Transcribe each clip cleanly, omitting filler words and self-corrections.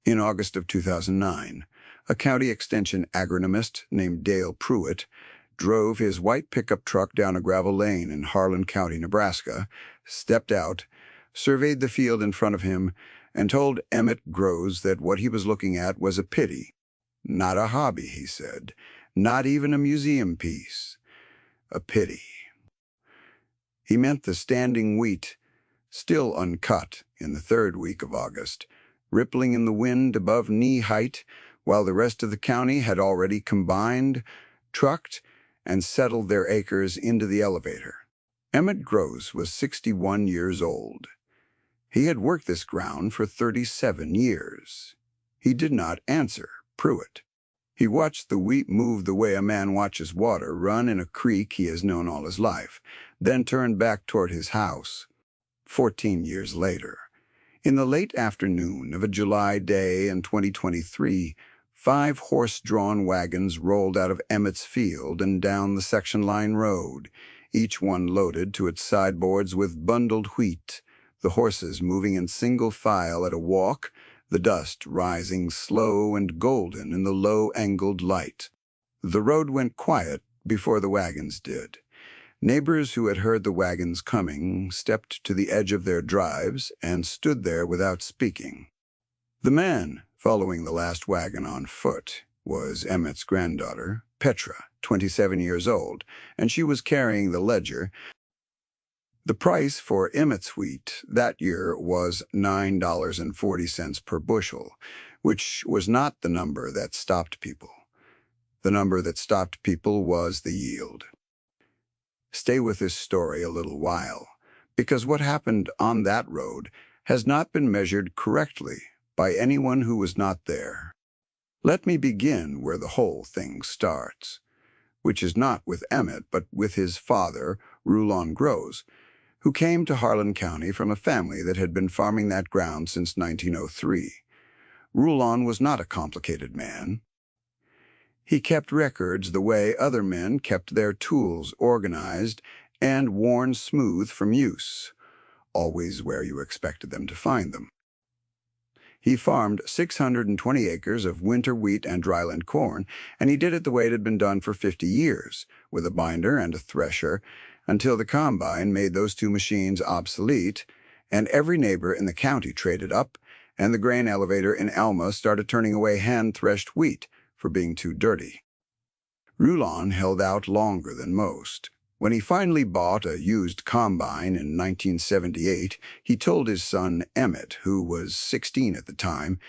In August of 2009, a county extension agronomist named Dale Pruitt drove his white pickup truck down a gravel lane in Harlan County, Nebraska, stepped out, surveyed the field in front of him, and told Emmett Groves that what he was looking at was a pity. Not a hobby, he said, not even a museum piece. A pity. He meant the standing wheat, still uncut in the third week of August, rippling in the wind above knee height, while the rest of the county had already combined, trucked, and settled their acres into the elevator. Emmett Groves was 61 years old. He had worked this ground for 37 years. He did not answer Pruitt. He watched the wheat move the way a man watches water run in a creek he has known all his life, then turned back toward his house. 14 years later, in the late afternoon of a July day in 2023, 5 horse-drawn wagons rolled out of Emmett's field and down the section line road, each one loaded to its sideboards with bundled wheat, the horses moving in single file at a walk, the dust rising slow and golden in the low-angled light. The road went quiet before the wagons did. Neighbors who had heard the wagons coming stepped to the edge of their drives and stood there without speaking. The man following the last wagon on foot was Emmett's granddaughter, Petra, 27 years old, and she was carrying the ledger. The price for Emmett's wheat that year was $9.40 per bushel, which was not the number that stopped people. The number that stopped people was the yield. Stay with this story a little while, because what happened on that road has not been measured correctly by anyone who was not there. Let me begin where the whole thing starts, which is not with Emmett, but with his father, Rulon Groves, who came to Harlan County from a family that had been farming that ground since 1903. Rulon was not a complicated man. He kept records the way other men kept their tools organized and worn smooth from use, always where you expected them to find them. He farmed 620 acres of winter wheat and dryland corn, and he did it the way it had been done for 50 years, with a binder and a thresher, until the combine made those 2 machines obsolete, and every neighbor in the county traded up, and the grain elevator in Alma started turning away hand-threshed wheat for being too dirty. Rulon held out longer than most. When he finally bought a used combine in 1978, he told his son Emmett, who was 16 at the time,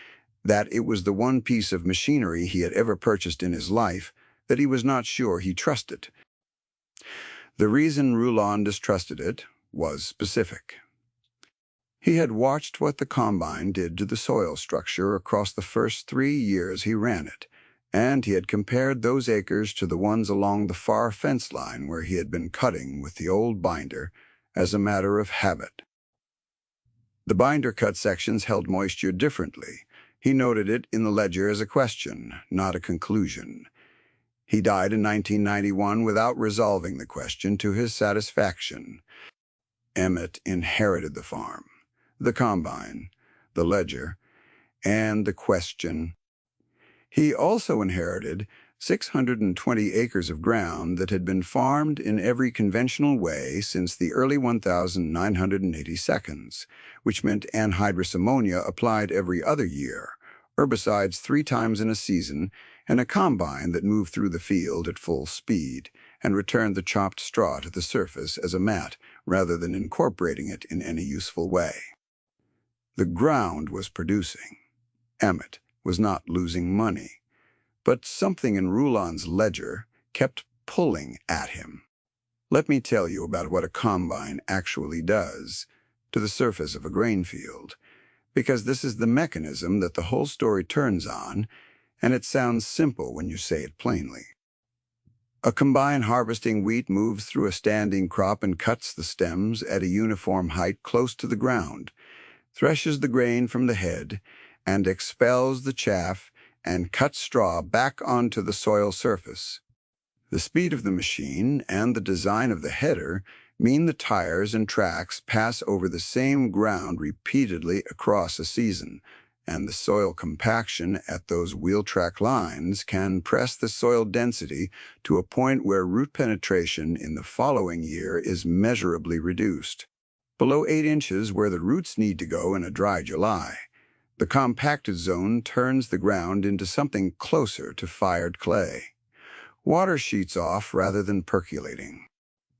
that it was the one piece of machinery he had ever purchased in his life that he was not sure he trusted. The reason Rulon distrusted it was specific. He had watched what the combine did to the soil structure across the first 3 years he ran it, and he had compared those acres to the ones along the far fence line where he had been cutting with the old binder as a matter of habit. The binder cut sections held moisture differently. He noted it in the ledger as a question, not a conclusion. He died in 1991 without resolving the question to his satisfaction. Emmett inherited the farm, the combine, the ledger, and the question. He also inherited 620 acres of ground that had been farmed in every conventional way since the early 1982, which meant anhydrous ammonia applied every other year, herbicides 3 times in a season, and a combine that moved through the field at full speed and returned the chopped straw to the surface as a mat rather than incorporating it in any useful way. The ground was producing. Emmett was not losing money, but something in Rulon's ledger kept pulling at him. Let me tell you about what a combine actually does to the surface of a grain field, because this is the mechanism that the whole story turns on, and it sounds simple when you say it plainly. A combine harvesting wheat moves through a standing crop and cuts the stems at a uniform height close to the ground, threshes the grain from the head, and expels the chaff and cuts straw back onto the soil surface. The speed of the machine and the design of the header mean the tires and tracks pass over the same ground repeatedly across a season, and the soil compaction at those wheel track lines can press the soil density to a point where root penetration in the following year is measurably reduced. Below 8 inches where the roots need to go in a dry July, the compacted zone turns the ground into something closer to fired clay. Water sheets off rather than percolating.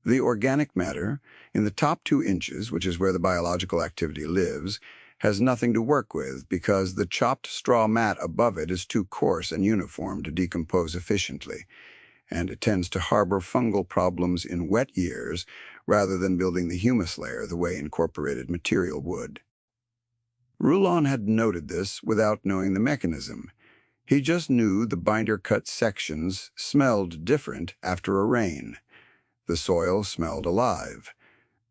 The organic matter in the top 2 inches, which is where the biological activity lives, has nothing to work with because the chopped straw mat above it is too coarse and uniform to decompose efficiently, and it tends to harbor fungal problems in wet years rather than building the humus layer the way incorporated material would. Rulon had noted this without knowing the mechanism. He just knew the binder-cut sections smelled different after a rain. The soil smelled alive.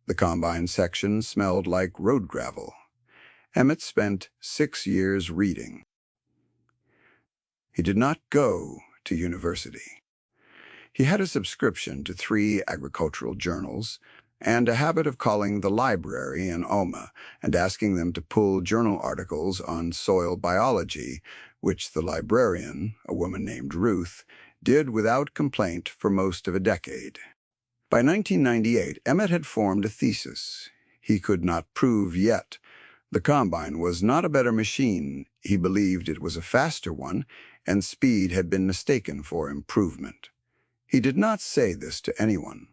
The combine section smelled like road gravel. Emmett spent 6 years reading. He did not go to university. He had a subscription to 3 agricultural journals and a habit of calling the library in Alma and asking them to pull journal articles on soil biology, which the librarian, a woman named Ruth, did without complaint for most of a decade. By 1998, Emmett had formed a thesis. He could not prove yet. The combine was not a better machine. He believed it was a faster one, and speed had been mistaken for improvement. He did not say this to anyone.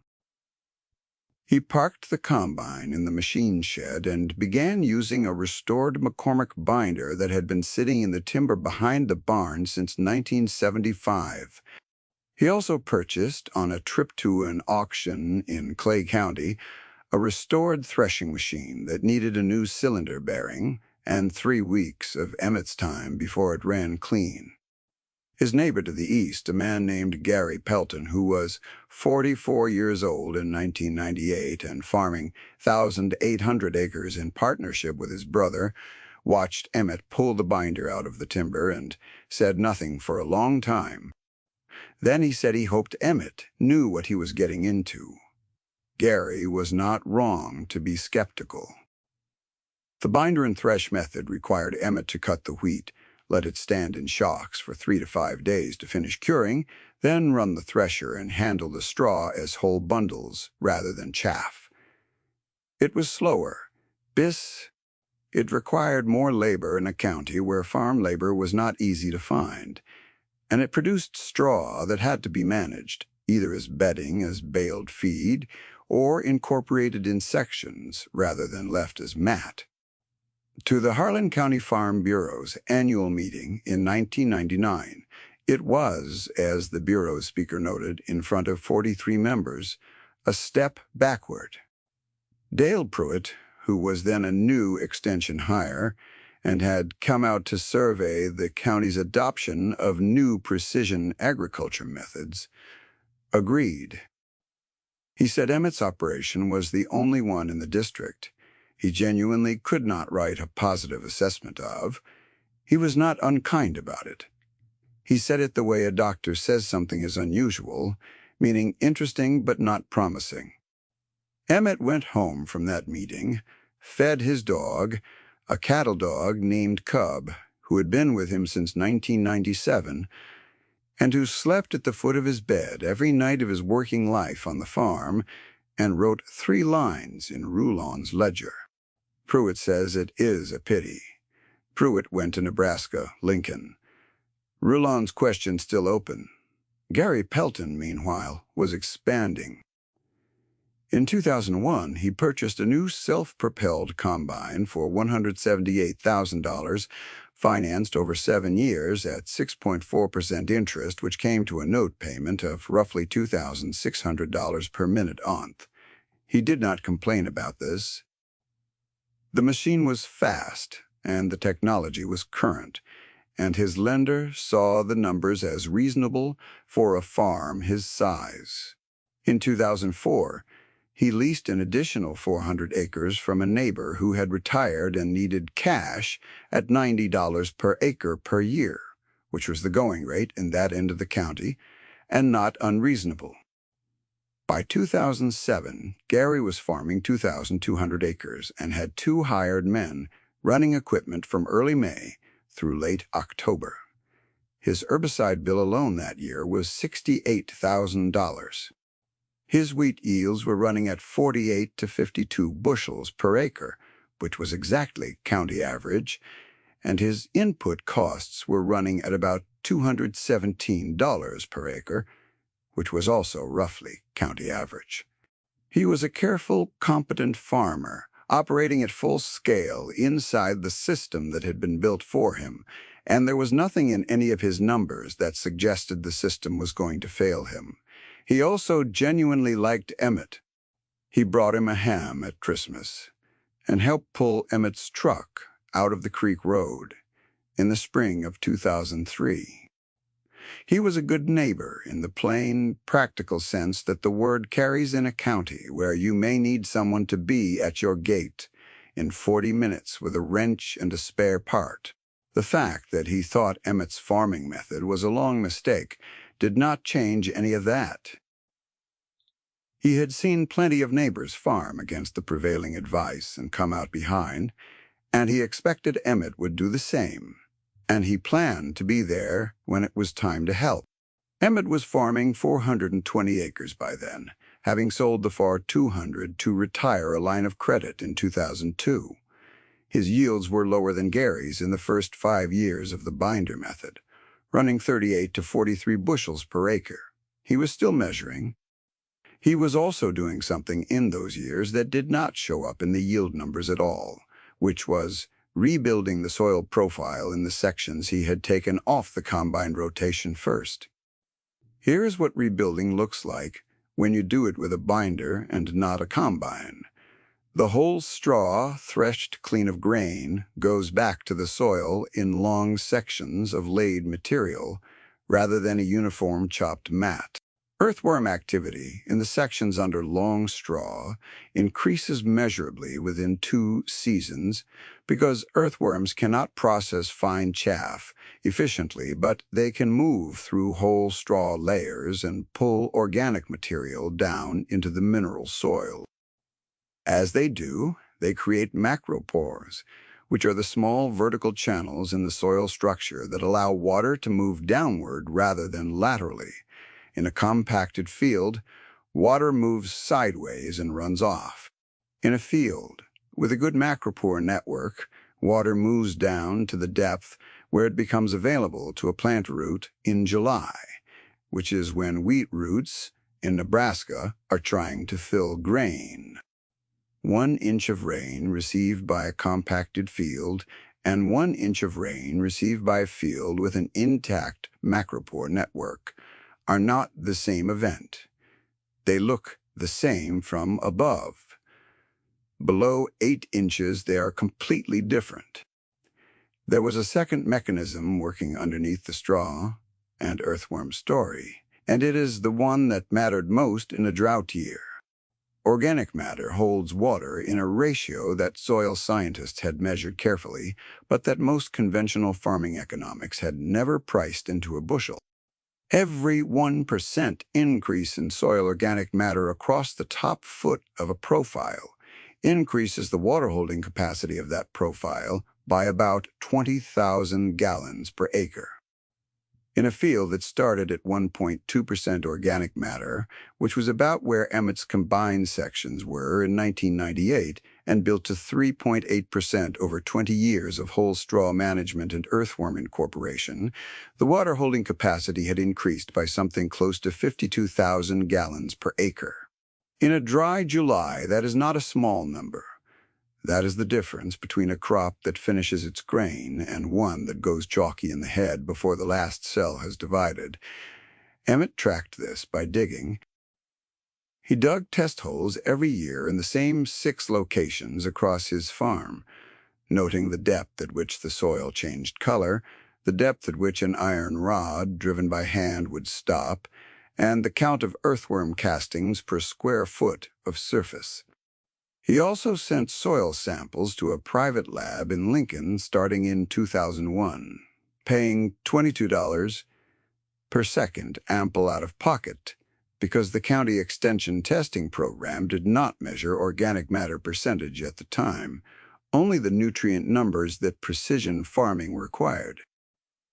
He parked the combine in the machine shed and began using a restored McCormick binder that had been sitting in the timber behind the barn since 1975. He also purchased, on a trip to an auction in Clay County, a restored threshing machine that needed a new cylinder bearing and 3 weeks of Emmett's time before it ran clean. His neighbor to the east, a man named Gary Pelton, who was 44 years old in 1998 and farming 1,800 acres in partnership with his brother, watched Emmett pull the binder out of the timber and said nothing for a long time. Then he said he hoped Emmett knew what he was getting into. Gary was not wrong to be skeptical. The binder and thresh method required Emmett to cut the wheat, let it stand in shocks for 3 to 5 days to finish curing, then run the thresher and handle the straw as whole bundles rather than chaff. It was slower. It required more labor in a county where farm labor was not easy to find, and it produced straw that had to be managed, either as bedding, as baled feed, or incorporated in sections rather than left as mat. To the Harlan County Farm Bureau's annual meeting in 1999, it was, as the Bureau speaker noted in front of 43 members, a step backward. Dale Pruitt, who was then a new extension hire and had come out to survey the county's adoption of new precision agriculture methods, agreed. He said Emmett's operation was the only one in the district he genuinely could not write a positive assessment of. He was not unkind about it. He said it the way a doctor says something is unusual, meaning interesting but not promising. Emmett went home from that meeting, fed his dog, a cattle dog named Cub, who had been with him since 1997, and who slept at the foot of his bed every night of his working life on the farm, and wrote 3 lines in Rulon's ledger. Pruitt says it is a pity. Pruitt went to Nebraska, Lincoln. Rulon's question still open. Gary Pelton, meanwhile, was expanding. In 2001, he purchased a new self-propelled combine for $178,000, financed over 7 years at 6.4% interest, which came to a note payment of roughly $2,600 per minute onth. He did not complain about this. The machine was fast, and the technology was current, and his lender saw the numbers as reasonable for a farm his size. In 2004, he leased an additional 400 acres from a neighbor who had retired and needed cash at $90 per acre per year, which was the going rate in that end of the county, and not unreasonable. By 2007, Gary was farming 2,200 acres and had 2 hired men running equipment from early May, through late October. His herbicide bill alone that year was $68,000. His wheat yields were running at 48 to 52 bushels per acre, which was exactly county average, and his input costs were running at about $217 per acre, which was also roughly county average. He was a careful, competent farmer, operating at full scale inside the system that had been built for him, and there was nothing in any of his numbers that suggested the system was going to fail him. He also genuinely liked Emmett. He brought him a ham at Christmas and helped pull Emmett's truck out of the creek road in the spring of 2003. He was a good neighbor in the plain, practical sense that the word carries in a county where you may need someone to be at your gate in 40 minutes with a wrench and a spare part. The fact that he thought Emmett's farming method was a long mistake did not change any of that. He had seen plenty of neighbors farm against the prevailing advice and come out behind, and he expected Emmett would do the same, and he planned to be there when it was time to help. Emmett was farming 420 acres by then, having sold the far 200 to retire a line of credit in 2002. His yields were lower than Gary's in the first 5 years of the binder method, running 38 to 43 bushels per acre. He was still measuring. He was also doing something in those years that did not show up in the yield numbers at all, which was rebuilding the soil profile in the sections he had taken off the combine rotation first. Here is what rebuilding looks like when you do it with a binder and not a combine. The whole straw, threshed clean of grain, goes back to the soil in long sections of laid material rather than a uniform chopped mat. Earthworm activity in the sections under long straw increases measurably within 2 seasons because earthworms cannot process fine chaff efficiently, but they can move through whole straw layers and pull organic material down into the mineral soil. As they do, they create macropores, which are the small vertical channels in the soil structure that allow water to move downward rather than laterally. In a compacted field, water moves sideways and runs off. In a field with a good macropore network, water moves down to the depth where it becomes available to a plant root in July, which is when wheat roots in Nebraska are trying to fill grain. 1 inch of rain received by a compacted field and 1 inch of rain received by a field with an intact macropore network are not the same event. They look the same from above. Below 8 inches, they are completely different. There was a second mechanism working underneath the straw and earthworm story, and it is the one that mattered most in a drought year. Organic matter holds water in a ratio that soil scientists had measured carefully, but that most conventional farming economics had never priced into a bushel. Every 1% increase in soil organic matter across the top foot of a profile increases the water-holding capacity of that profile by about 20,000 gallons per acre. In a field that started at 1.2% organic matter, which was about where Emmett's combined sections were in 1998, and built to 3.8% over 20 years of whole straw management and earthworm incorporation, the water holding capacity had increased by something close to 52,000 gallons per acre. In a dry July, that is not a small number. That is the difference between a crop that finishes its grain and one that goes chalky in the head before the last cell has divided. Emmett tracked this by digging. He dug test holes every year in the same 6 locations across his farm, noting the depth at which the soil changed color, the depth at which an iron rod driven by hand would stop, and the count of earthworm castings per square foot of surface. He also sent soil samples to a private lab in Lincoln starting in 2001, paying $22 per second ample out of pocket because the county extension testing program did not measure organic matter percentage at the time, only the nutrient numbers that precision farming required.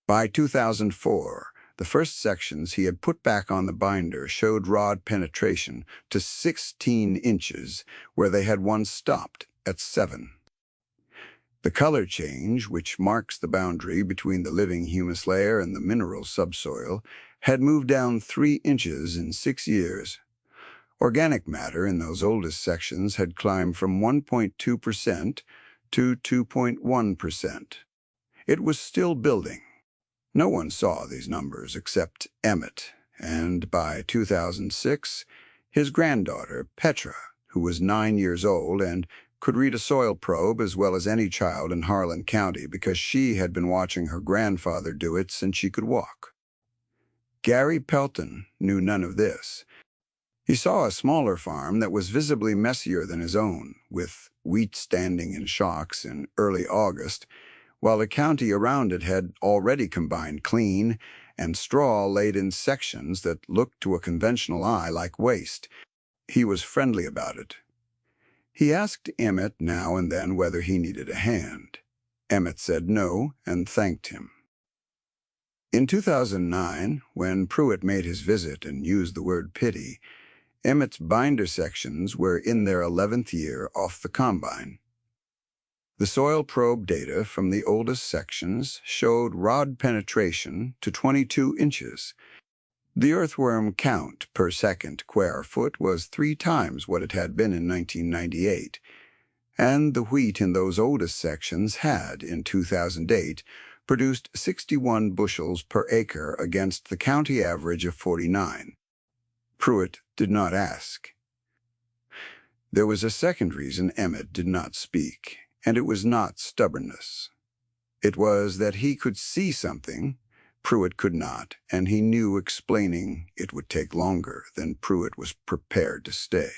By 2004, the first sections he had put back on the binder showed rod penetration to 16 inches, where they had once stopped at 7. The color change, which marks the boundary between the living humus layer and the mineral subsoil, had moved down 3 inches in 6 years. Organic matter in those oldest sections had climbed from 1.2% to 2.1%. It was still building. No one saw these numbers except Emmett, and by 2006, his granddaughter, Petra, who was 9 years old and could read a soil probe as well as any child in Harlan County because she had been watching her grandfather do it since she could walk. Gary Pelton knew none of this. He saw a smaller farm that was visibly messier than his own, with wheat standing in shocks in early August, while the county around it had already combined clean and straw laid in sections that looked to a conventional eye like waste. He was friendly about it. He asked Emmett now and then whether he needed a hand. Emmett said no and thanked him. In 2009, when Pruitt made his visit and used the word pity, Emmett's binder sections were in their 11th year off the combine. The soil probe data from the oldest sections showed rod penetration to 22 inches. The earthworm count per second square foot was 3 times what it had been in 1998, and the wheat in those oldest sections had, in 2008, produced 61 bushels per acre against the county average of 49. Pruitt did not ask. There was a second reason Emmett did not speak, and it was not stubbornness. It was that he could see something Pruitt could not, and he knew explaining it would take longer than Pruitt was prepared to stay.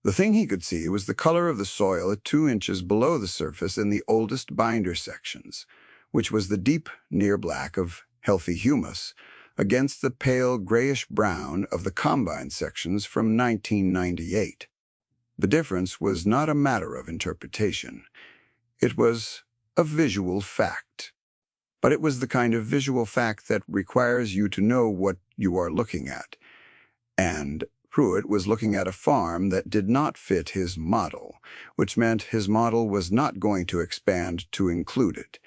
The thing he could see was the color of the soil at 2 inches below the surface in the oldest binder sections, which was the deep near black of healthy humus, against the pale grayish-brown of the combine sections from 1998. The difference was not a matter of interpretation. It was a visual fact. But it was the kind of visual fact that requires you to know what you are looking at. And Pruitt was looking at a farm that did not fit his model, which meant his model was not going to expand to include it.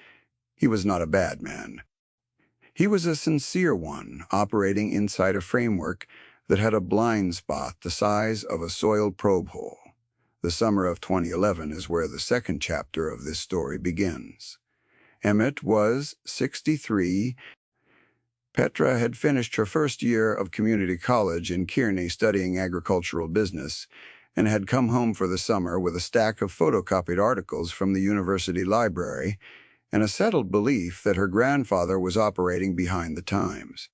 He was not a bad man. He was a sincere one, operating inside a framework that had a blind spot the size of a soil probe hole. The summer of 2011 is where the second chapter of this story begins. Emmett was 63. Petra had finished her first year of community college in Kearney studying agricultural business and had come home for the summer with a stack of photocopied articles from the university library and a settled belief that her grandfather was operating behind the times.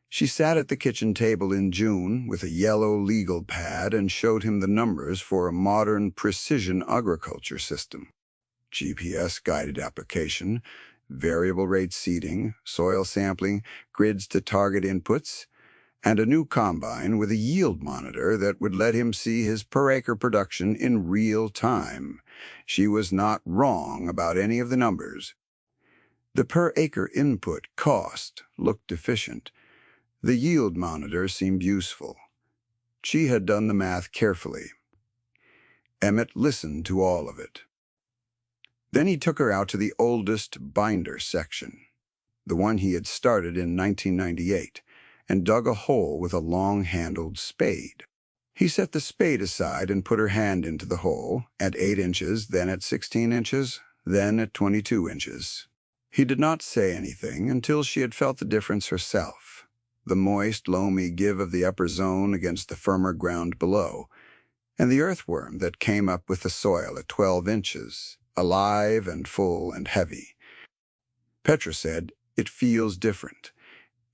She sat at the kitchen table in June with a yellow legal pad and showed him the numbers for a modern precision agriculture system. GPS-guided application, variable rate seeding, soil sampling, grids to target inputs, and a new combine with a yield monitor that would let him see his per-acre production in real time. She was not wrong about any of the numbers. The per-acre input cost looked efficient. The yield monitor seemed useful. She had done the math carefully. Emmett listened to all of it. Then he took her out to the oldest binder section, the one he had started in 1998, and dug a hole with a long-handled spade. He set the spade aside and put her hand into the hole, at 8 inches, then at 16 inches, then at 22 inches. He did not say anything until she had felt the difference herself, the moist, loamy give of the upper zone against the firmer ground below, and the earthworm that came up with the soil at 12 inches, alive and full and heavy. Petra said, "It feels different."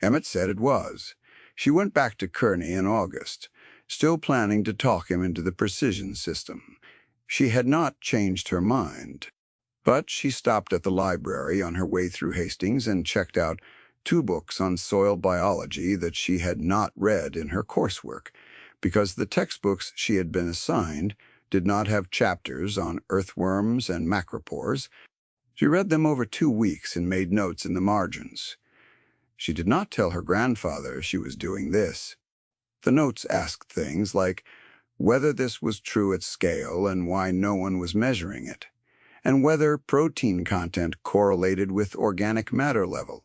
Emmett said it was. She went back to Kearney in August, still planning to talk him into the precision system. She had not changed her mind. But she stopped at the library on her way through Hastings and checked out 2 books on soil biology that she had not read in her coursework, because the textbooks she had been assigned did not have chapters on earthworms and macropores. She read them over 2 weeks and made notes in the margins. She did not tell her grandfather she was doing this. The notes asked things like whether this was true at scale and why no one was measuring it, and whether protein content correlated with organic matter level.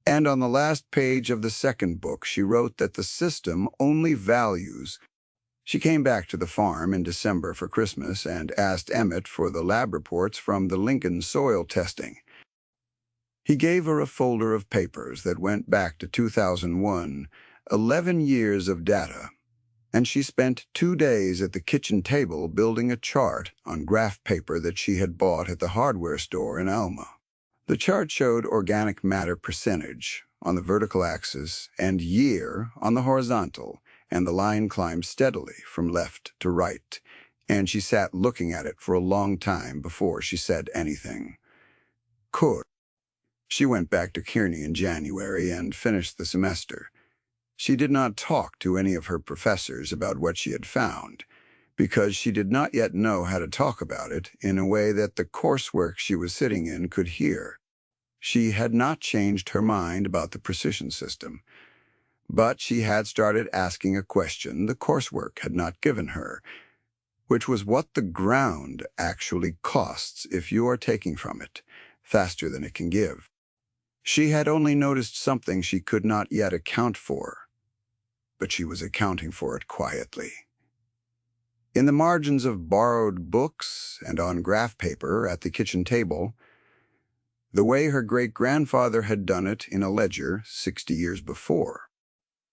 And on the last page of the second book, she wrote that the system only values. She came back to the farm in December for Christmas and asked Emmett for the lab reports from the Lincoln soil testing. He gave her a folder of papers that went back to 2001, 11 years of data, and she spent 2 days at the kitchen table building a chart on graph paper that she had bought at the hardware store in Alma. The chart showed organic matter percentage on the vertical axis and year on the horizontal, and the line climbed steadily from left to right, and she sat looking at it for a long time before she said anything. Could. She went back to Kearney in January and finished the semester. She did not talk to any of her professors about what she had found, because she did not yet know how to talk about it in a way that the coursework she was sitting in could hear. She had not changed her mind about the precision system, but she had started asking a question the coursework had not given her, which was what the ground actually costs if you are taking from it faster than it can give. She had only noticed something she could not yet account for, but she was accounting for it quietly. In the margins of borrowed books and on graph paper at the kitchen table, the way her great-grandfather had done it in a ledger 60 years before.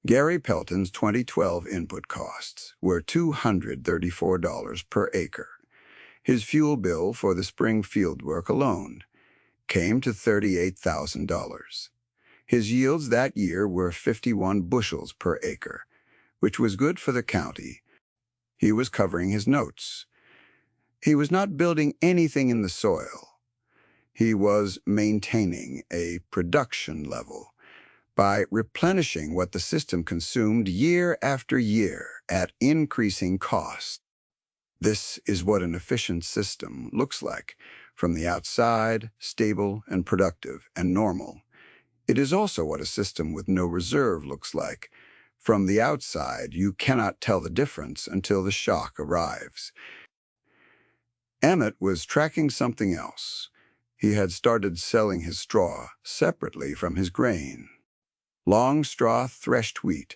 Gary Pelton's 2012 input costs were $234 per acre. His fuel bill for the spring fieldwork alone came to $38,000. His yields that year were 51 bushels per acre, which was good for the county. He was covering his notes. He was not building anything in the soil. He was maintaining a production level by replenishing what the system consumed year after year at increasing cost. This is what an efficient system looks like, from the outside, stable and productive and normal. It is also what a system with no reserve looks like. From the outside, you cannot tell the difference until the shock arrives. Emmett was tracking something else. He had started selling his straw separately from his grain. Long straw threshed wheat,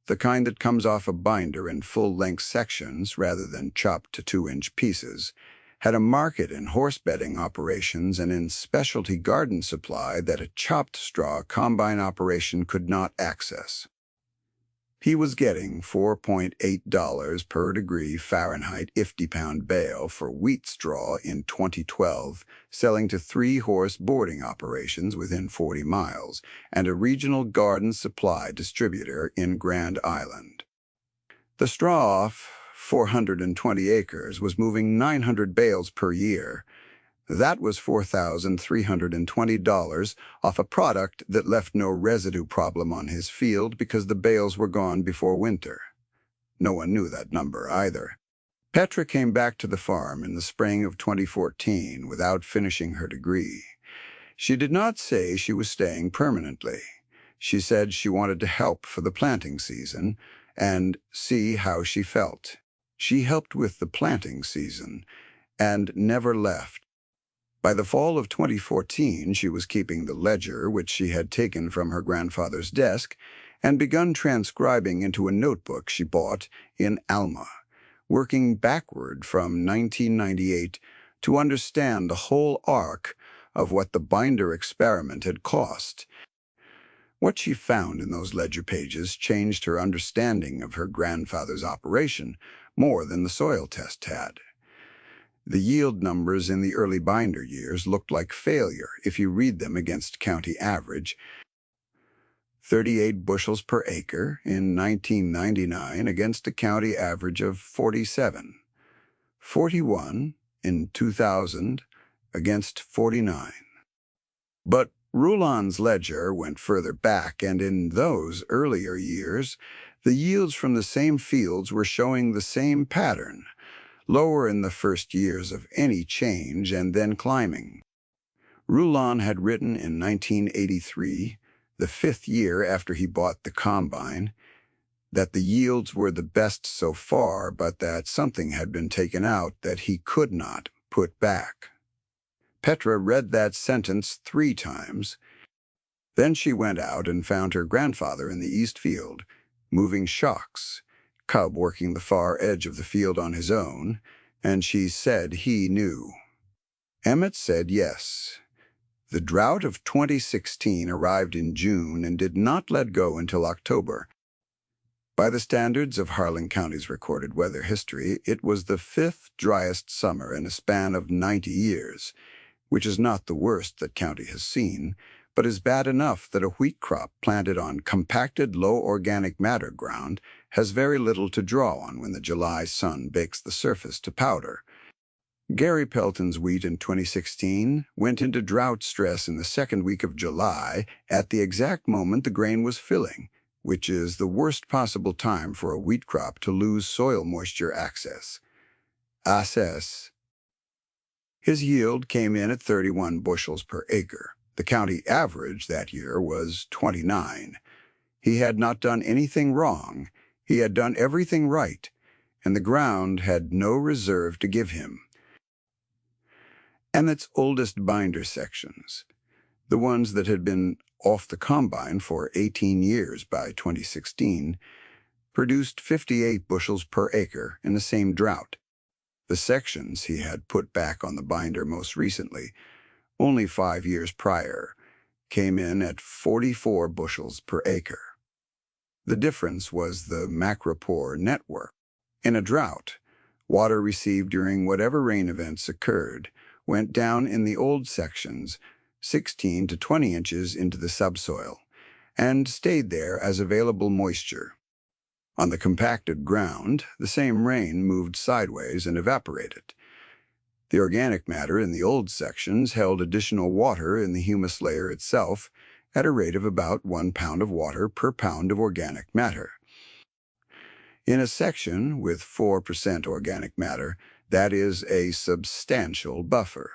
the kind that comes off a binder in full-length sections rather than chopped to 2-inch pieces, had a market in horse bedding operations and in specialty garden supply that a chopped straw combine operation could not access. He was getting $4.8 per degree Fahrenheit 50-pound bale for wheat straw in 2012, selling to 3-horse boarding operations within 40 miles and a regional garden supply distributor in Grand Island. The straw off 420 acres was moving 900 bales per year. That was $4,320 off a product that left no residue problem on his field because the bales were gone before winter. No one knew that number either. Petra came back to the farm in the spring of 2014 without finishing her degree. She did not say she was staying permanently. She said she wanted to help for the planting season and see how she felt. She helped with the planting season and never left. By the fall of 2014, she was keeping the ledger which she had taken from her grandfather's desk and begun transcribing into a notebook she bought in Alma, working backward from 1998 to understand the whole arc of what the binder experiment had cost. What she found in those ledger pages changed her understanding of her grandfather's operation more than the soil test had. The yield numbers in the early binder years looked like failure if you read them against county average. 38 bushels per acre in 1999 against a county average of 47. 41 in 2000 against 49. But Rouland's ledger went further back, and in those earlier years, the yields from the same fields were showing the same pattern. lower in the first years of any change and then climbing. Rulon had written in 1983, the 5th year after he bought the combine, that the yields were the best so far, but that something had been taken out that he could not put back. Petra read that sentence 3 times. Then she went out and found her grandfather in the east field, moving shocks, Cub working the far edge of the field on his own, and she said he knew. Emmett said yes. The drought of 2016 arrived in June and did not let go until October. By the standards of Harlan County's recorded weather history, it was the 5th driest summer in a span of 90 years, which is not the worst that county has seen, but is bad enough that a wheat crop planted on compacted low organic matter ground has very little to draw on when the July sun bakes the surface to powder. Gary Pelton's wheat in 2016 went into drought stress in the 2nd week of July at the exact moment the grain was filling, which is the worst possible time for a wheat crop to lose soil moisture access. His yield came in at 31 bushels per acre. The county average that year was 29. He had not done anything wrong. He had done everything right, and the ground had no reserve to give him. Emmett's oldest binder sections, the ones that had been off the combine for 18 years by 2016, produced 58 bushels per acre in the same drought. The sections he had put back on the binder most recently, only 5 years prior, came in at 44 bushels per acre. The difference was the macropore network. In a drought, water received during whatever rain events occurred went down in the old sections 16 to 20 inches into the subsoil and stayed there as available moisture. On the compacted ground, the same rain moved sideways and evaporated. The organic matter in the old sections held additional water in the humus layer itself at a rate of about 1 pound of water per pound of organic matter. In a section with 4% organic matter, that is a substantial buffer.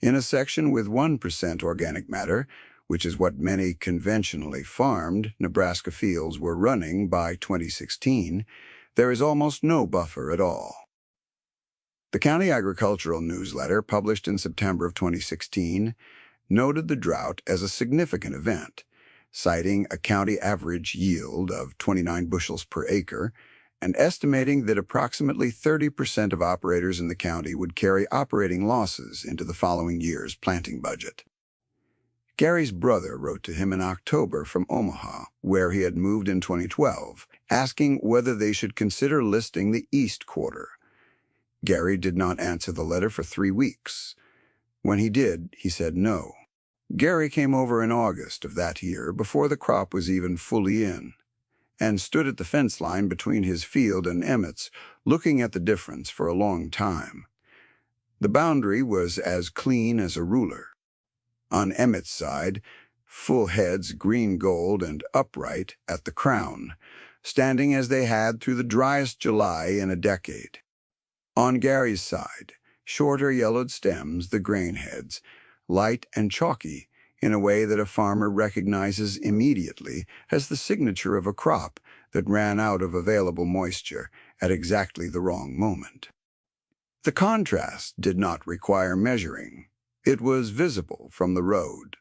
In a section with 1% organic matter, which is what many conventionally farmed Nebraska fields were running by 2016, there is almost no buffer at all. The County Agricultural Newsletter, published in September of 2016, noted the drought as a significant event, citing a county average yield of 29 bushels per acre and estimating that approximately 30% of operators in the county would carry operating losses into the following year's planting budget. Gary's brother wrote to him in October from Omaha, where he had moved in 2012, asking whether they should consider listing the East Quarter. Gary did not answer the letter for 3 weeks. When he did, he said no. Gary came over in August of that year, before the crop was even fully in, and stood at the fence line between his field and Emmett's, looking at the difference for a long time. The boundary was as clean as a ruler. On Emmett's side, full heads, green gold and upright at the crown, standing as they had through the driest July in a decade. On Gary's side, shorter yellowed stems, the grain heads, light and chalky in a way that a farmer recognizes immediately as the signature of a crop that ran out of available moisture at exactly the wrong moment. The contrast did not require measuring. It was visible from the road.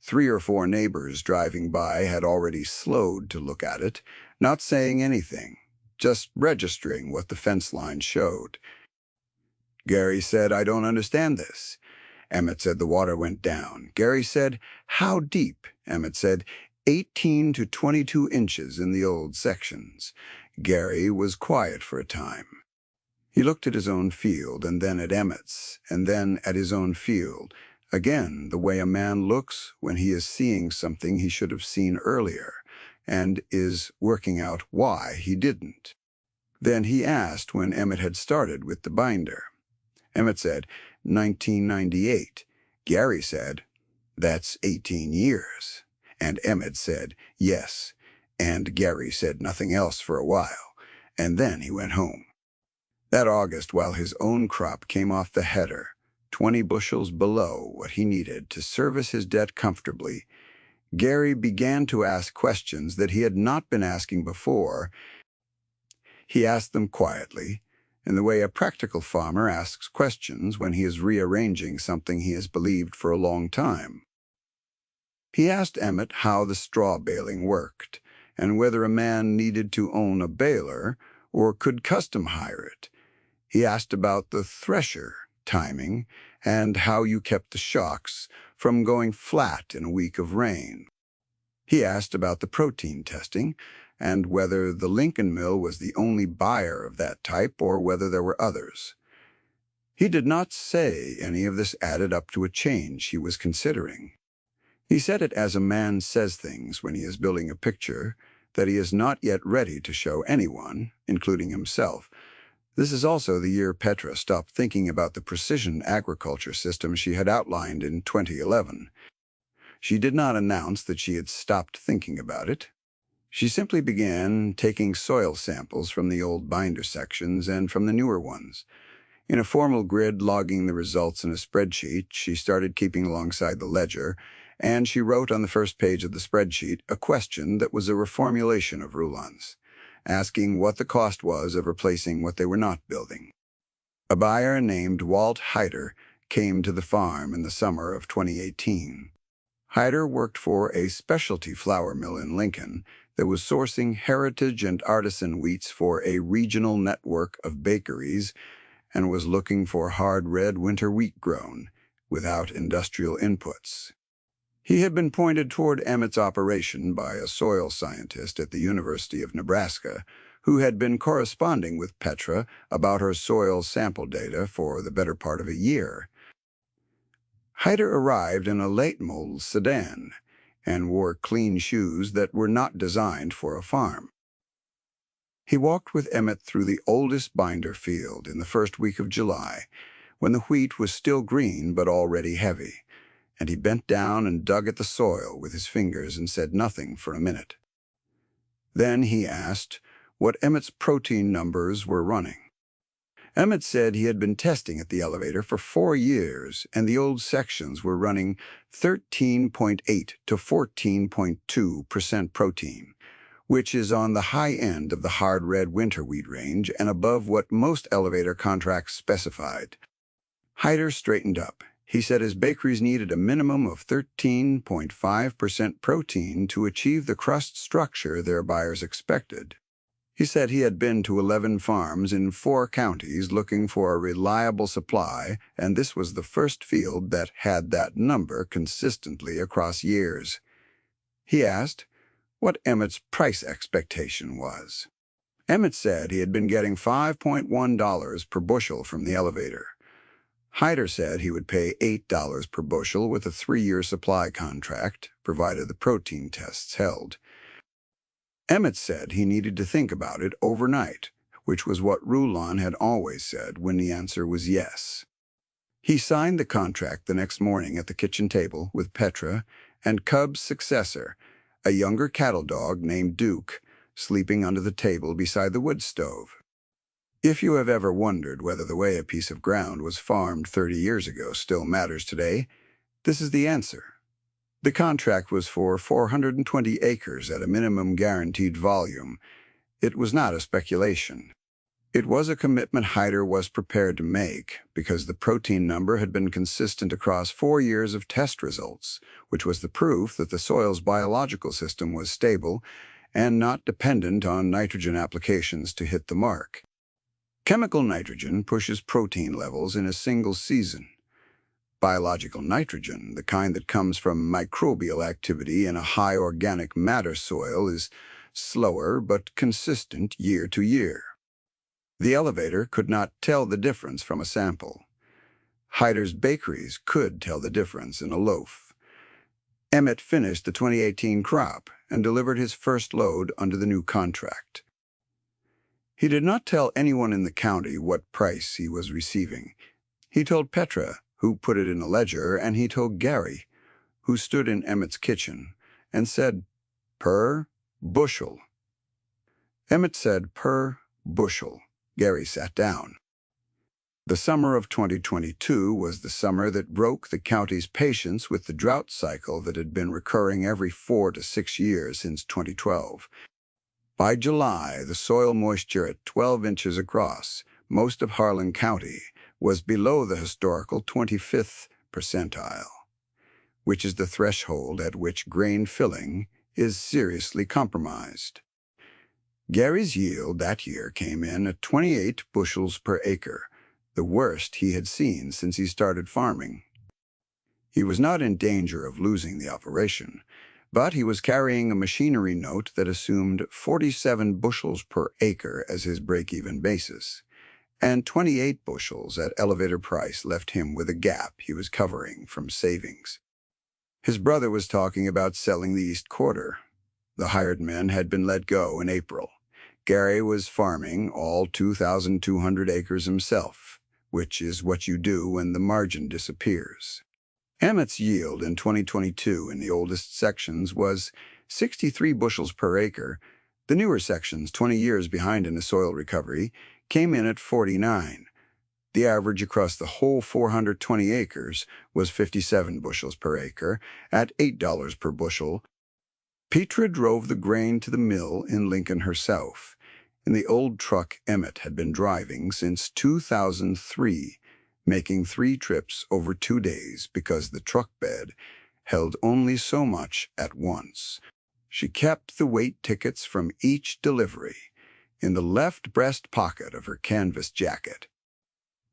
3 or 4 neighbors driving by had already slowed to look at it, not saying anything, just registering what the fence line showed. Gary said, "I don't understand this." Emmett said the water went down. Gary said, "How deep?" Emmett said, 18 to 22 inches in the old sections. Gary was quiet for a time. He looked at his own field, and then at Emmett's, and then at his own field, again the way a man looks when he is seeing something he should have seen earlier, and is working out why he didn't. Then he asked when Emmett had started with the binder. Emmett said, 1998. Gary said, "That's 18 years. And Emmett said, "Yes." And Gary said nothing else for a while, and then he went home. That August, while his own crop came off the header, 20 bushels below what he needed to service his debt comfortably, Gary began to ask questions that he had not been asking before. He asked them quietly, in the way a practical farmer asks questions when he is rearranging something he has believed for a long time. He asked Emmett how the straw baling worked, and whether a man needed to own a baler or could custom hire it. He asked about the thresher timing and how you kept the shocks from going flat in a week of rain. He asked about the protein testing and whether the Lincoln Mill was the only buyer of that type or whether there were others. He did not say any of this added up to a change he was considering. He said it as a man says things when he is building a picture that he is not yet ready to show anyone, including himself. This is also the year Petra stopped thinking about the precision agriculture system she had outlined in 2011. She did not announce that she had stopped thinking about it. She simply began taking soil samples from the old binder sections and from the newer ones. In a formal grid logging the results in a spreadsheet she started keeping alongside the ledger, and she wrote on the first page of the spreadsheet a question that was a reformulation of Roulan's, asking what the cost was of replacing what they were not building. A buyer named Walt Hyder came to the farm in the summer of 2018. Hyder worked for a specialty flour mill in Lincoln that was sourcing heritage and artisan wheats for a regional network of bakeries and was looking for hard red winter wheat grown without industrial inputs. He had been pointed toward Emmett's operation by a soil scientist at the University of Nebraska who had been corresponding with Petra about her soil sample data for the better part of a year. Hyder arrived in a late-model sedan and wore clean shoes that were not designed for a farm. He walked with Emmett through the oldest binder field in the first week of July, when the wheat was still green but already heavy, and he bent down and dug at the soil with his fingers and said nothing for a minute. Then he asked what Emmett's protein numbers were running. Emmett said he had been testing at the elevator for 4 years, and the old sections were running 13.8 to 14.2% protein, which is on the high end of the hard red winter wheat range and above what most elevator contracts specified. Hyder straightened up. He said his bakeries needed a minimum of 13.5% protein to achieve the crust structure their buyers expected. He said he had been to 11 farms in 4 counties looking for a reliable supply, and this was the first field that had that number consistently across years. He asked what Emmett's price expectation was. Emmett said he had been getting $5.1 per bushel from the elevator. Hyder said he would pay $8 per bushel with a 3-year supply contract, provided the protein tests held. Emmett said he needed to think about it overnight, which was what Roulan had always said when the answer was yes. He signed the contract the next morning at the kitchen table with Petra and Cub's successor, a younger cattle dog named Duke, sleeping under the table beside the wood stove. If you have ever wondered whether the way a piece of ground was farmed 30 years ago still matters today, this is the answer. The contract was for 420 acres at a minimum guaranteed volume. It was not a speculation. It was a commitment Hyder was prepared to make because the protein number had been consistent across 4 years of test results, which was the proof that the soil's biological system was stable and not dependent on nitrogen applications to hit the mark. Chemical nitrogen pushes protein levels in a single season. Biological nitrogen, the kind that comes from microbial activity in a high organic matter soil, is slower but consistent year to year. The elevator could not tell the difference from a sample. Hyder's bakeries could tell the difference in a loaf. Emmett finished the 2018 crop and delivered his first load under the new contract. He did not tell anyone in the county what price he was receiving. He told Petra, who put it in a ledger, and he told Gary, who stood in Emmett's kitchen, and said, "Per bushel." Emmett said, "Per bushel." Gary sat down. The summer of 2022 was the summer that broke the county's patience with the drought cycle that had been recurring every 4 to 6 years since 2012. By July, the soil moisture at 12 inches across most of Harlan County was below the historical 25th percentile, which is the threshold at which grain filling is seriously compromised. Gary's yield that year came in at 28 bushels per acre, the worst he had seen since he started farming. He was not in danger of losing the operation, but he was carrying a machinery note that assumed 47 bushels per acre as his break-even basis, and 28 bushels at elevator price left him with a gap he was covering from savings. His brother was talking about selling the East Quarter. The hired men had been let go in April. Gary was farming all 2,200 acres himself, which is what you do when the margin disappears. Emmett's yield in 2022 in the oldest sections was 63 bushels per acre. The newer sections, 20 years behind in the soil recovery, came in at 49. The average across the whole 420 acres was 57 bushels per acre at $8 per bushel. Petra drove the grain to the mill in Lincoln herself, in the old truck Emmett had been driving since 2003, making 3 trips over 2 days because the truck bed held only so much at once. She kept the weight tickets from each delivery in the left breast pocket of her canvas jacket.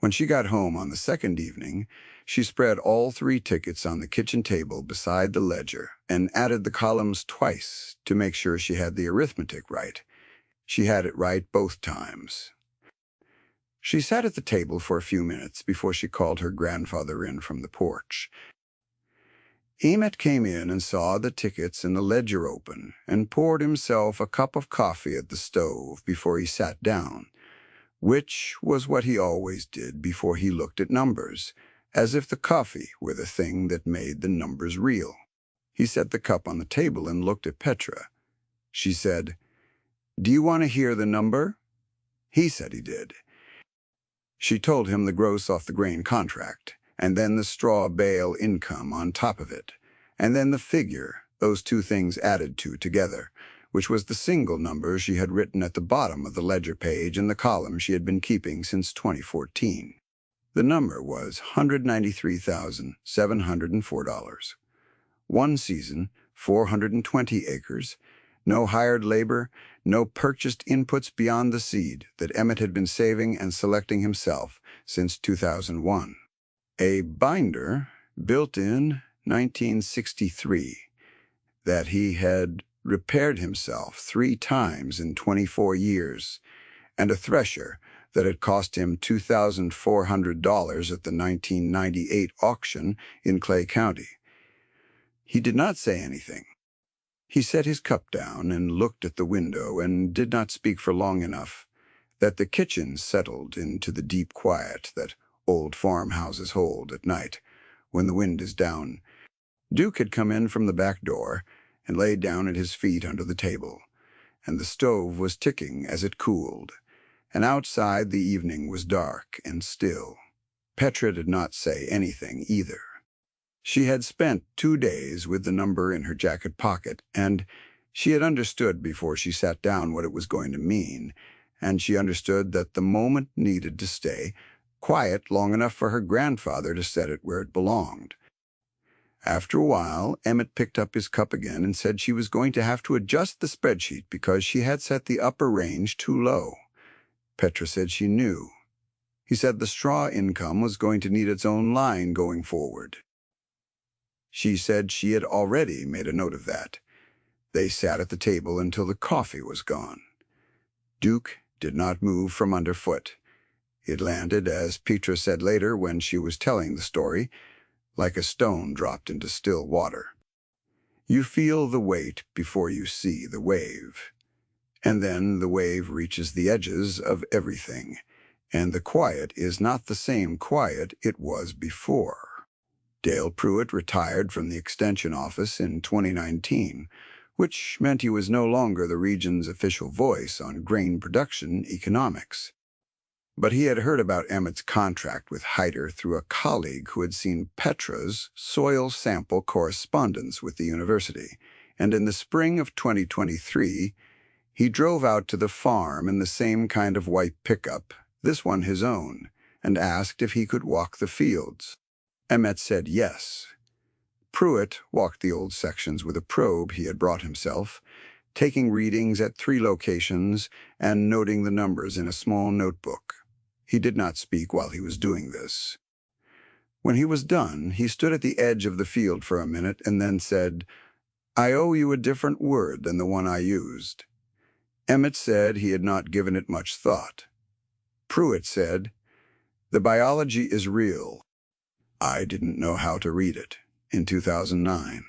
When she got home on the second evening, she spread all 3 tickets on the kitchen table beside the ledger and added the columns twice to make sure she had the arithmetic right. She had it right both times. She sat at the table for a few minutes before she called her grandfather in from the porch. Emmett came in and saw the tickets and the ledger open and poured himself a cup of coffee at the stove before he sat down, which was what he always did before he looked at numbers, as if the coffee were the thing that made the numbers real. He set the cup on the table and looked at Petra. She said, "Do you want to hear the number?" He said he did. She told him the gross off the grain contract, and then the straw bale income on top of it, and then the figure, those 2 things added to together, which was the single number she had written at the bottom of the ledger page in the column she had been keeping since 2014. The number was $193,704. 1 season, 420 acres, no hired labor, no purchased inputs beyond the seed that Emmett had been saving and selecting himself since 2001. A binder built in 1963 that he had repaired himself 3 times in 24 years, and a thresher that had cost him $2,400 at the 1998 auction in Clay County. He did not say anything. He set his cup down and looked at the window and did not speak for long enough that the kitchen settled into the deep quiet that old farmhouses hold at night when the wind is down. Duke had come in from the back door and laid down at his feet under the table, and the stove was ticking as it cooled, and outside the evening was dark and still. Petra did not say anything either. She had spent 2 days with the number in her jacket pocket, and she had understood before she sat down what it was going to mean, and she understood that the moment needed to stay quiet long enough for her grandfather to set it where it belonged. After a while, Emmett picked up his cup again and said she was going to have to adjust the spreadsheet because she had set the upper range too low. Petra said she knew. He said the straw income was going to need its own line going forward. She said she had already made a note of that. They sat at the table until the coffee was gone. Duke did not move from underfoot. It landed, as Petra said later when she was telling the story, like a stone dropped into still water. You feel the weight before you see the wave. And then the wave reaches the edges of everything, and the quiet is not the same quiet it was before. Dale Pruitt retired from the Extension Office in 2019, which meant he was no longer the region's official voice on grain production economics. But he had heard about Emmett's contract with Hyder through a colleague who had seen Petra's soil sample correspondence with the university, and in the spring of 2023, he drove out to the farm in the same kind of white pickup, this one his own, and asked if he could walk the fields. Emmett said yes. Pruitt walked the old sections with a probe he had brought himself, taking readings at 3 locations and noting the numbers in a small notebook. He did not speak while he was doing this. When he was done, he stood at the edge of the field for a minute and then said, "I owe you a different word than the one I used." Emmett said he had not given it much thought. Pruitt said, "The biology is real. I didn't know how to read it in 2009.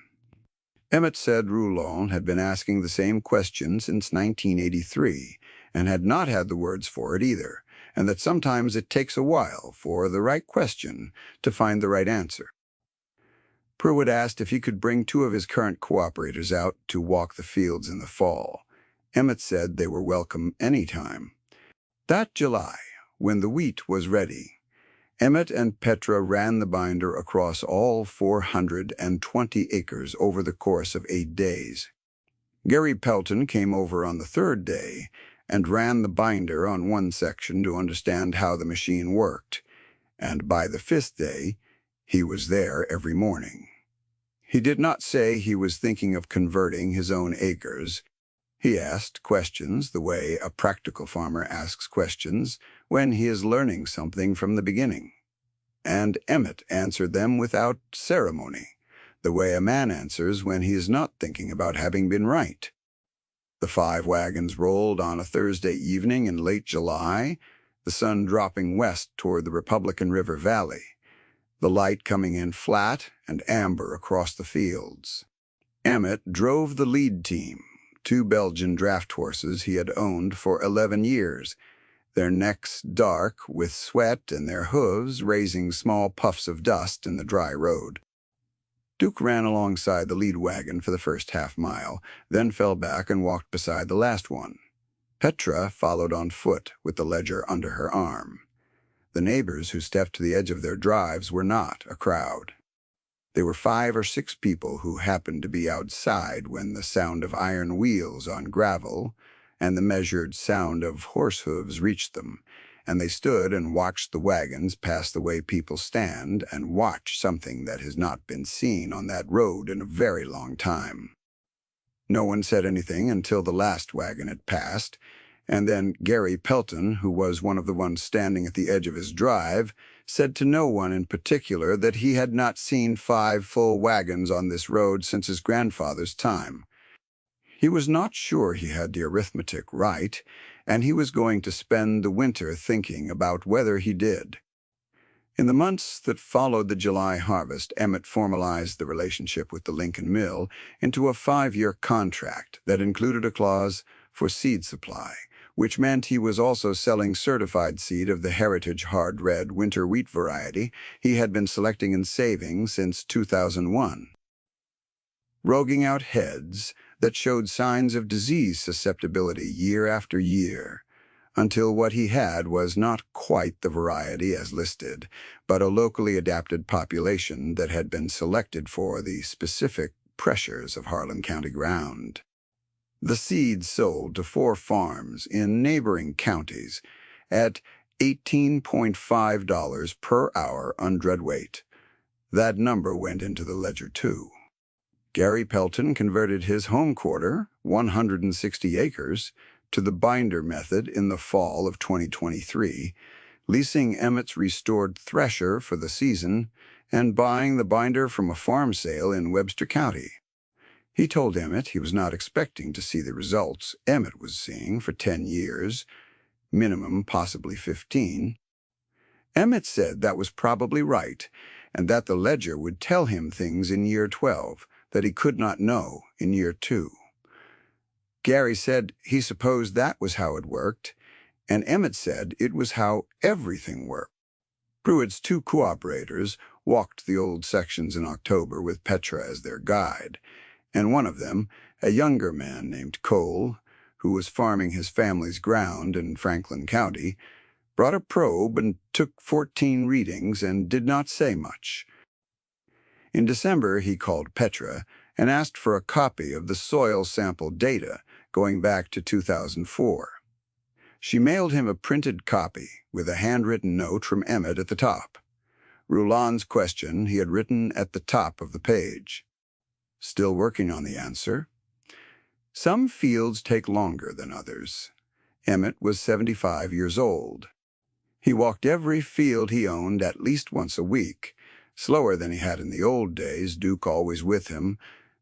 Emmett said Roulon had been asking the same question since 1983 and had not had the words for it either, and that sometimes it takes a while for the right question to find the right answer. Pruitt asked if he could bring 2 of his current cooperators out to walk the fields in the fall. Emmett said they were welcome any time. That July, when the wheat was ready, Emmett and Petra ran the binder across all 420 acres over the course of 8 days. Gary Pelton came over on the 3rd day and ran the binder on one section to understand how the machine worked, and by the 5th day, he was there every morning. He did not say he was thinking of converting his own acres. He asked questions the way a practical farmer asks questions when he is learning something from the beginning. And Emmett answered them without ceremony, the way a man answers when he is not thinking about having been right. The 5 wagons rolled on a Thursday evening in late July, the sun dropping west toward the Republican River Valley, the light coming in flat and amber across the fields. Emmett drove the lead team, 2 Belgian draft horses he had owned for 11 years, their necks dark with sweat and their hooves raising small puffs of dust in the dry road. Duke ran alongside the lead wagon for the first half-mile, then fell back and walked beside the last one. Petra followed on foot with the ledger under her arm. The neighbors who stepped to the edge of their drives were not a crowd. They were 5 or 6 people who happened to be outside when the sound of iron wheels on gravel and the measured sound of horse hooves reached them, and they stood and watched the wagons pass the way people stand and watch something that has not been seen on that road in a very long time. No one said anything until the last wagon had passed, and then Gary Pelton, who was one of the ones standing at the edge of his drive, said to no one in particular that he had not seen 5 full wagons on this road since his grandfather's time. He was not sure he had the arithmetic right, and he was going to spend the winter thinking about whether he did. In the months that followed the July harvest, Emmett formalized the relationship with the Lincoln Mill into a 5-year contract that included a clause for seed supply, which meant he was also selling certified seed of the Heritage Hard Red winter wheat variety he had been selecting and saving since 2001. Roguing out heads that showed signs of disease susceptibility year after year, until what he had was not quite the variety as listed, but a locally adapted population that had been selected for the specific pressures of Harlan County ground. The seeds sold to 4 farms in neighboring counties at $18.5 per hour on deadweight. That number went into the ledger too. Gary Pelton converted his home quarter, 160 acres, to the binder method in the fall of 2023, leasing Emmett's restored thresher for the season and buying the binder from a farm sale in Webster County. He told Emmett he was not expecting to see the results Emmett was seeing for 10 years, minimum possibly 15. Emmett said that was probably right, and that the ledger would tell him things in year 12 that he could not know in year 2. Gary said he supposed that was how it worked, and Emmett said it was how everything worked. Pruitt's 2 cooperators walked the old sections in October with Petra as their guide, and one of them, a younger man named Cole, who was farming his family's ground in Franklin County, brought a probe and took 14 readings and did not say much. In December, he called Petra and asked for a copy of the soil sample data going back to 2004. She mailed him a printed copy with a handwritten note from Emmett at the top. Rouland's question he had written at the top of the page. Still working on the answer. Some fields take longer than others. Emmett was 75 years old. He walked every field he owned at least once a week, slower than he had in the old days, Duke always with him,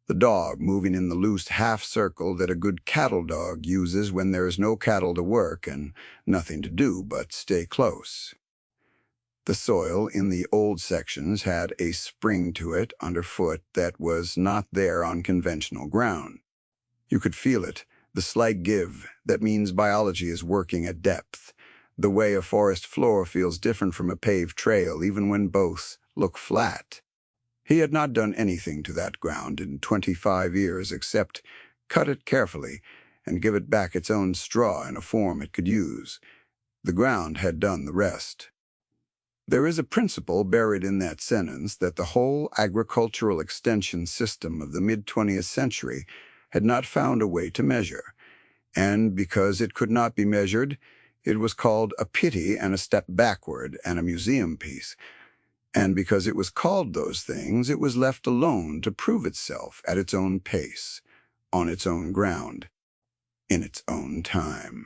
the dog moving in the loose half-circle that a good cattle dog uses when there is no cattle to work and nothing to do but stay close. The soil in the old sections had a spring to it underfoot that was not there on conventional ground. You could feel it, the slight give that means biology is working at depth, the way a forest floor feels different from a paved trail even when both look flat. He had not done anything to that ground in 25 years except cut it carefully and give it back its own straw in a form it could use. The ground had done the rest. There is a principle buried in that sentence that the whole agricultural extension system of the mid-20th century had not found a way to measure, and because it could not be measured, it was called a pity and a step backward and a museum piece. And because it was called those things, it was left alone to prove itself at its own pace, on its own ground, in its own time.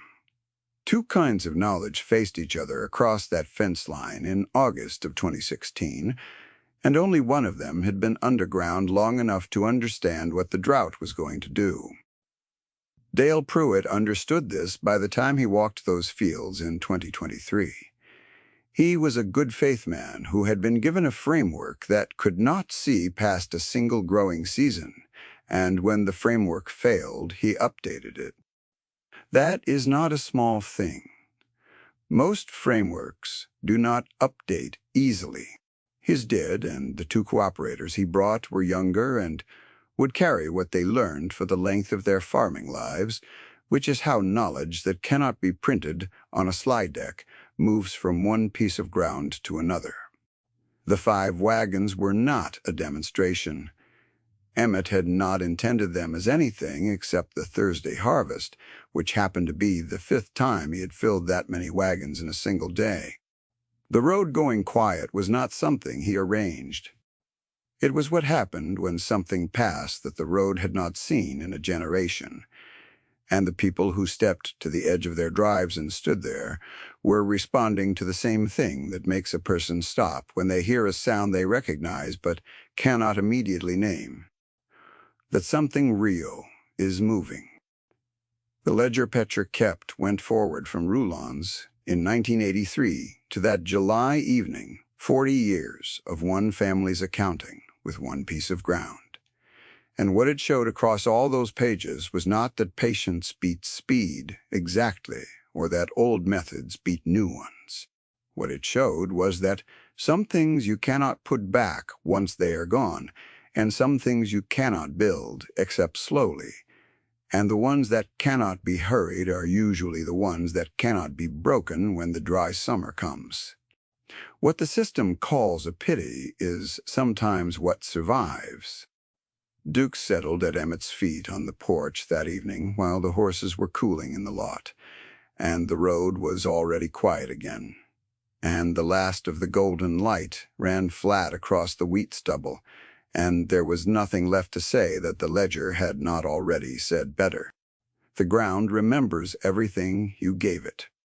Two kinds of knowledge faced each other across that fence line in August of 2016, and only one of them had been underground long enough to understand what the drought was going to do. Dale Pruitt understood this by the time he walked those fields in 2023. He was a good-faith man who had been given a framework that could not see past a single growing season, and when the framework failed, he updated it. That is not a small thing. Most frameworks do not update easily. His did, and the two cooperators he brought were younger and would carry what they learned for the length of their farming lives, which is how knowledge that cannot be printed on a slide deck moves from one piece of ground to another. The 5 wagons were not a demonstration. Emmett had not intended them as anything except the Thursday harvest, which happened to be the 5th time he had filled that many wagons in a single day. The road going quiet was not something he arranged. It was what happened when something passed that the road had not seen in a generation, and the people who stepped to the edge of their drives and stood there were responding to the same thing that makes a person stop when they hear a sound they recognize but cannot immediately name. That something real is moving. The ledger Petra kept went forward from Rouland's in 1983 to that July evening, 40 years of one family's accounting with one piece of ground. And what it showed across all those pages was not that patience beats speed exactly, or that old methods beat new ones. What it showed was that some things you cannot put back once they are gone, and some things you cannot build except slowly, and the ones that cannot be hurried are usually the ones that cannot be broken when the dry summer comes. What the system calls a pity is sometimes what survives. Duke settled at Emmett's feet on the porch that evening while the horses were cooling in the lot, and the road was already quiet again, and the last of the golden light ran flat across the wheat stubble, and there was nothing left to say that the ledger had not already said better. The ground remembers everything you gave it.